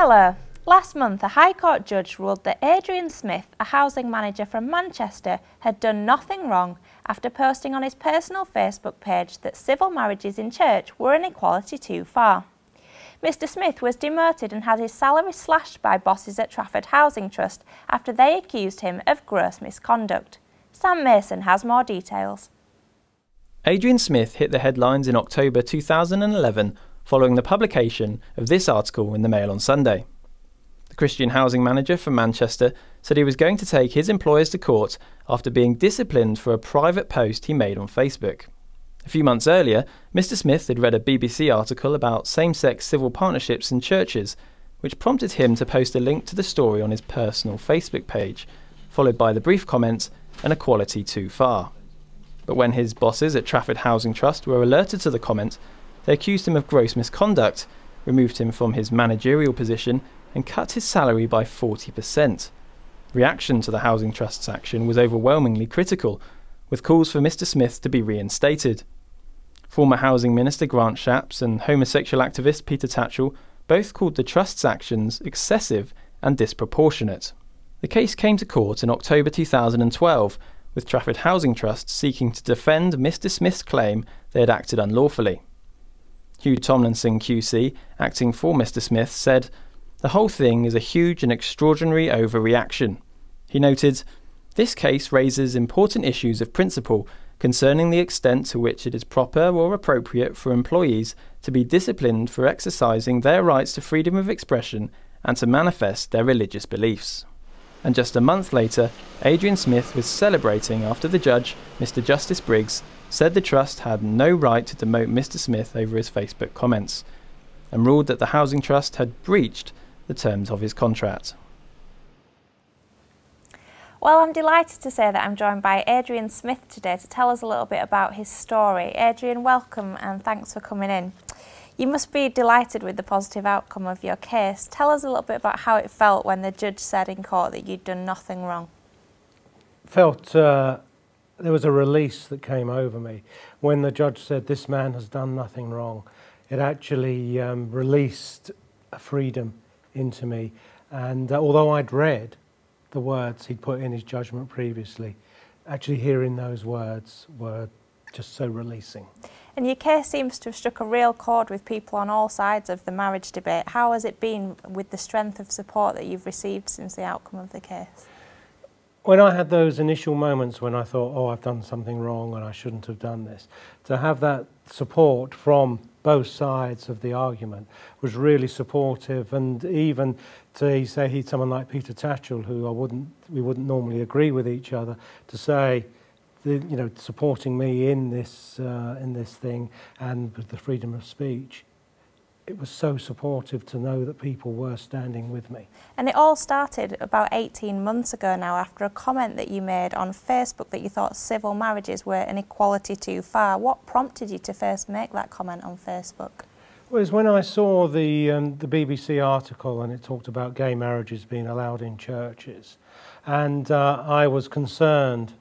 Hello. Last month, a High Court judge ruled that Adrian Smith, a housing manager from Manchester, had done nothing wrong after posting on his personal Facebook page that civil marriages in church were an equality too far. Mr Smith was demoted and had his salary slashed by bosses at Trafford Housing Trust after they accused him of gross misconduct. Sam Mason has more details. Adrian Smith hit the headlines in October 2011 following the publication of this article in the Mail on Sunday. The Christian housing manager from Manchester said he was going to take his employers to court after being disciplined for a private post he made on Facebook. A few months earlier, Mr Smith had read a BBC article about same-sex civil partnerships in churches, which prompted him to post a link to the story on his personal Facebook page, followed by the brief comment, "An equality too far." But when his bosses at Trafford Housing Trust were alerted to the comment, they accused him of gross misconduct, removed him from his managerial position and cut his salary by 40%. Reaction to the Housing Trust's action was overwhelmingly critical, with calls for Mr Smith to be reinstated. Former Housing Minister Grant Shapps and homosexual activist Peter Tatchell both called the Trust's actions excessive and disproportionate. The case came to court in October 2012, with Trafford Housing Trust seeking to defend Mr Smith's claim they had acted unlawfully. Hugh Tomlinson QC, acting for Mr Smith, said, "The whole thing is a huge and extraordinary overreaction." He noted, "This case raises important issues of principle concerning the extent to which it is proper or appropriate for employees to be disciplined for exercising their rights to freedom of expression and to manifest their religious beliefs." And just a month later, Adrian Smith was celebrating after the judge, Mr Justice Briggs, said the Trust had no right to demote Mr Smith over his Facebook comments, and ruled that the Housing Trust had breached the terms of his contract. Well, I'm delighted to say that I'm joined by Adrian Smith today to tell us a little bit about his story. Adrian, welcome and thanks for coming in. You must be delighted with the positive outcome of your case. Tell us a little bit about how it felt when the judge said in court that you'd done nothing wrong. Felt there was a release that came over me when the judge said this man has done nothing wrong. It actually released a freedom into me, and although I'd read the words he'd put in his judgment previously, actually hearing those words were just so releasing. And your case seems to have struck a real chord with people on all sides of the marriage debate. How has it been with the strength of support that you've received since the outcome of the case? When I had those initial moments when I thought, oh, I've done something wrong and I shouldn't have done this, to have that support from both sides of the argument was really supportive. And even to say someone like Peter Tatchell, who we wouldn't normally agree with each other, to say, supporting me in this thing and with the freedom of speech, it was so supportive to know that people were standing with me. And it all started about 18 months ago now after a comment that you made on Facebook that you thought civil marriages were an equality too far. What prompted you to first make that comment on Facebook? Well, it was when I saw the BBC article and it talked about gay marriages being allowed in churches, and I was concerned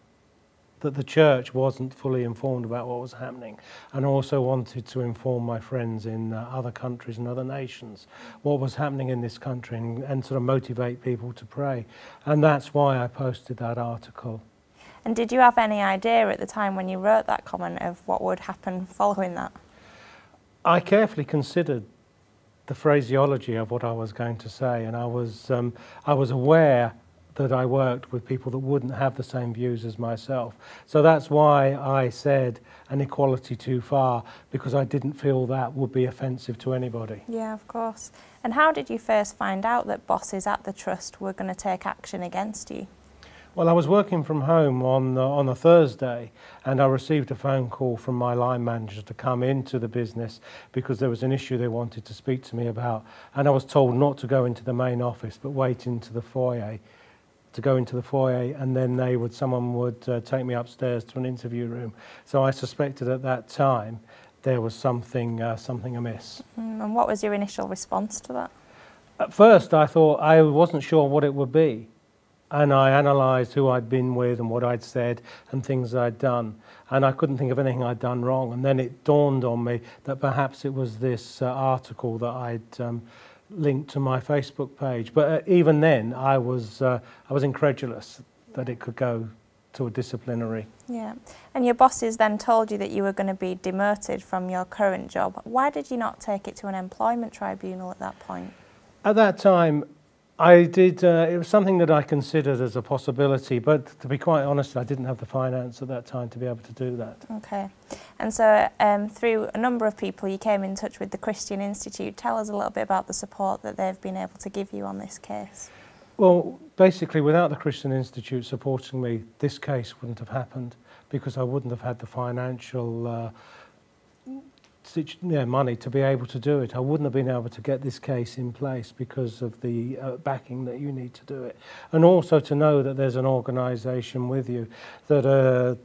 that the church wasn't fully informed about what was happening, and also wanted to inform my friends in other countries and other nations what was happening in this country and sort of motivate people to pray. And that's why I posted that article. And did you have any idea at the time when you wrote that comment of what would happen following that? I carefully considered the phraseology of what I was going to say, and I was aware that I worked with people that wouldn't have the same views as myself. So that's why I said an equality too far, because I didn't feel that would be offensive to anybody. Yeah, of course. And how did you first find out that bosses at the Trust were going to take action against you? Well, I was working from home on a Thursday, and I received a phone call from my line manager to come into the business because there was an issue they wanted to speak to me about. And I was told not to go into the main office, but wait into the foyer. And then someone would take me upstairs to an interview room. So I suspected at that time there was something amiss. And what was your initial response to that? At first I thought I wasn't sure what it would be, and I analysed who I'd been with and what I'd said and things I'd done, and I couldn't think of anything I'd done wrong. And then it dawned on me that perhaps it was this article that I'd linked to my Facebook page. But even then, I was incredulous that it could go to a disciplinary. Yeah, and your bosses then told you that you were going to be demoted from your current job. Why did you not take it to an employment tribunal at that point? At that time, I did. It was something that I considered as a possibility, but to be quite honest, I didn't have the finance at that time to be able to do that. Okay, and so through a number of people, you came in touch with the Christian Institute. Tell us a little bit about the support that they've been able to give you on this case. Well, basically, without the Christian Institute supporting me, this case wouldn't have happened, because I wouldn't have had the financial money to be able to do it. I wouldn't have been able to get this case in place because of the backing that you need to do it. And also to know that there's an organisation with you that are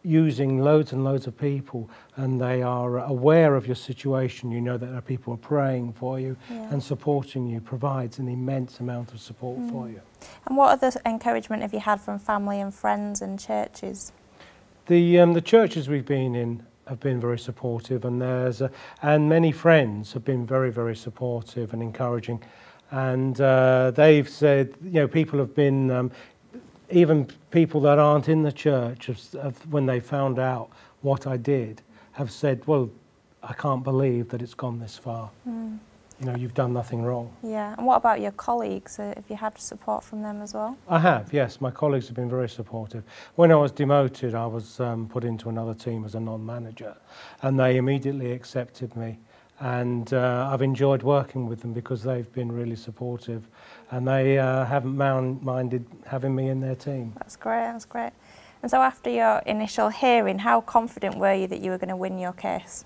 using loads and loads of people, and they are aware of your situation. You know that there are people who are praying for you and supporting you, provides an immense amount of support for you. And what other encouragement have you had from family and friends and churches? The churches we've been in have been very supportive, and and many friends have been very, very supportive and encouraging. And they've said, people have been, even people that aren't in the church, when they found out what I did, have said, well, I can't believe that it's gone this far. You've done nothing wrong. Yeah, and what about your colleagues? Have you had support from them as well? I have, yes. My colleagues have been very supportive. When I was demoted, I was put into another team as a non-manager, and they immediately accepted me. And I've enjoyed working with them because they've been really supportive, and they haven't minded having me in their team. That's great, that's great. And so after your initial hearing, how confident were you that you were going to win your case?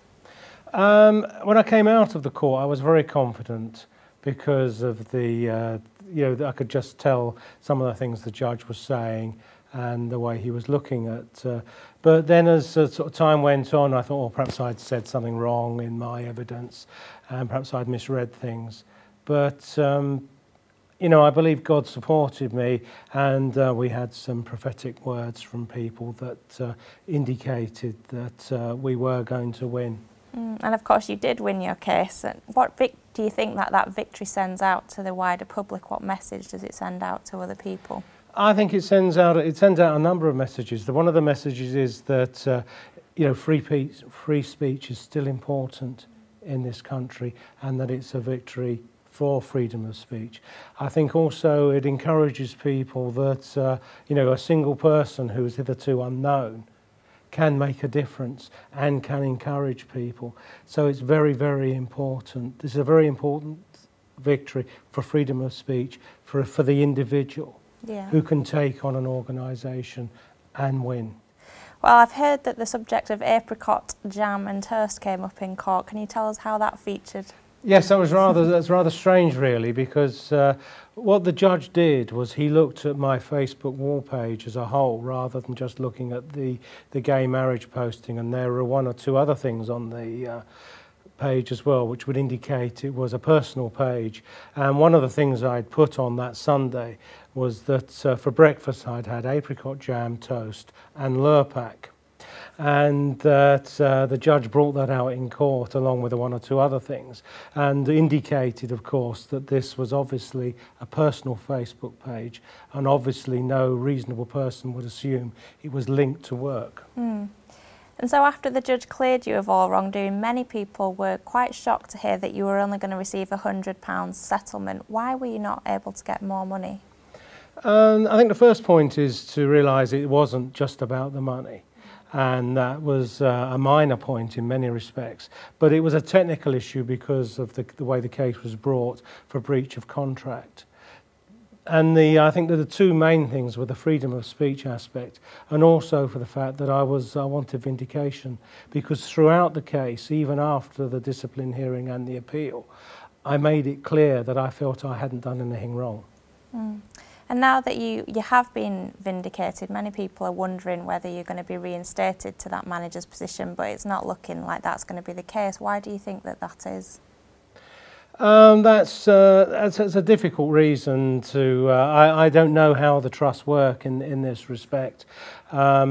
When I came out of the court, I was very confident because of the, I could just tell some of the things the judge was saying and the way he was looking at. But then as sort of time went on, I thought, well, perhaps I'd said something wrong in my evidence, and perhaps I'd misread things. But, I believe God supported me, and we had some prophetic words from people that indicated that we were going to win. And of course you did win your case. What do you think that victory sends out to the wider public? What message does it send out to other people? I think it sends out a number of messages. One of the messages is that free speech is still important in this country, and that it's a victory for freedom of speech. I think also it encourages people that a single person who is hitherto unknown can make a difference and can encourage people. So it's very, very important. This is a very important victory for freedom of speech, for the individual who can take on an organisation and win. Well, I've heard that the subject of apricot jam and toast came up in court. Can you tell us how that featured? Yes, that's rather strange, really, because what the judge did was he looked at my Facebook wall page as a whole, rather than just looking at the gay marriage posting, and there were one or two other things on the page as well, which would indicate it was a personal page. And one of the things I'd put on that Sunday was that for breakfast I'd had apricot jam, toast, and Lurpak. And that the judge brought that out in court along with one or two other things, and indicated, of course, that this was obviously a personal Facebook page, and obviously no reasonable person would assume it was linked to work. And so after the judge cleared you of all wrongdoing, many people were quite shocked to hear that you were only going to receive £100 settlement. Why were you not able to get more money? I think the first point is to realise it wasn't just about the money. And that was a minor point in many respects. But it was a technical issue because of the way the case was brought for breach of contract. And I think that the two main things were the freedom of speech aspect, and also for the fact that I wanted vindication, because throughout the case, even after the discipline hearing and the appeal, I made it clear that I felt I hadn't done anything wrong. And now that you have been vindicated, many people are wondering whether you're going to be reinstated to that manager's position, but it's not looking like that's going to be the case. Why do you think that is? That's a difficult reason to... I don't know how the trusts work in this respect. I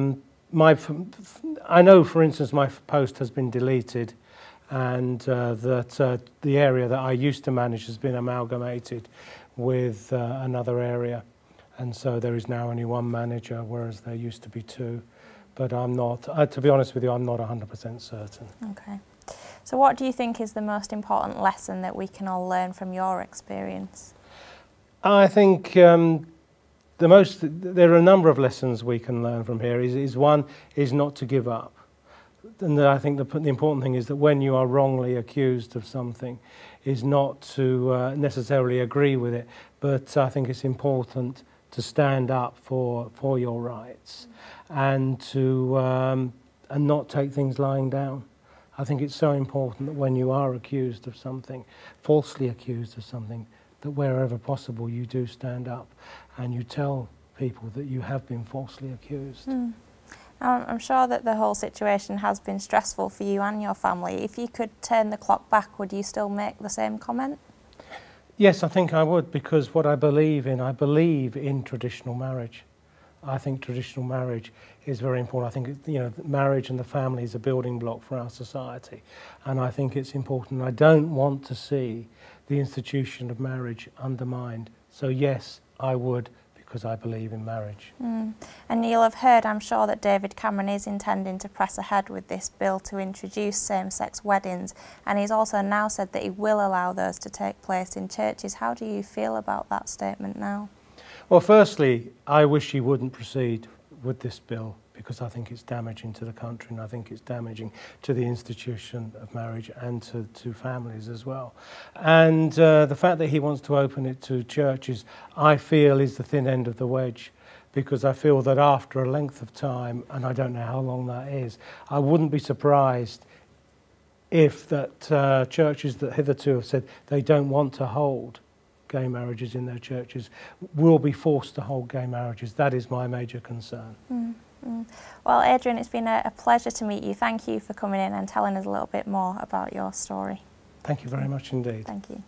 know, for instance, my post has been deleted, and that the area that I used to manage has been amalgamated with another area, and so there is now only one manager, whereas there used to be two. But I'm not, to be honest with you, I'm not 100% certain. Okay. So what do you think is the most important lesson that we can all learn from your experience? I think there are a number of lessons we can learn from here. One is not to give up. And I think the important thing is that when you are wrongly accused of something, is not to necessarily agree with it, but I think it's important to stand up for your rights and to and not take things lying down. I think it's so important that when you are accused of something, falsely accused of something, that wherever possible you do stand up and you tell people that you have been falsely accused. I'm sure that the whole situation has been stressful for you and your family. If you could turn the clock back, would you still make the same comment? Yes, I think I would, because what I believe in traditional marriage. I think traditional marriage is very important. I think marriage and the family is a building block for our society, and I think it's important. I don't want to see the institution of marriage undermined. So yes, I would, because I believe in marriage. And you'll have heard, I'm sure, that David Cameron is intending to press ahead with this bill to introduce same-sex weddings, and he's also now said that he will allow those to take place in churches. How do you feel about that statement now? Well, firstly, I wish he wouldn't proceed with this bill, because I think it's damaging to the country, and I think it's damaging to the institution of marriage and to families as well. And the fact that he wants to open it to churches, I feel, is the thin end of the wedge, because I feel that after a length of time, and I don't know how long that is, I wouldn't be surprised if that churches that hitherto have said they don't want to hold gay marriages in their churches will be forced to hold gay marriages. That is my major concern. Well, Adrian, it's been a pleasure to meet you. Thank you for coming in and telling us a little bit more about your story. Thank you very much indeed. Thank you.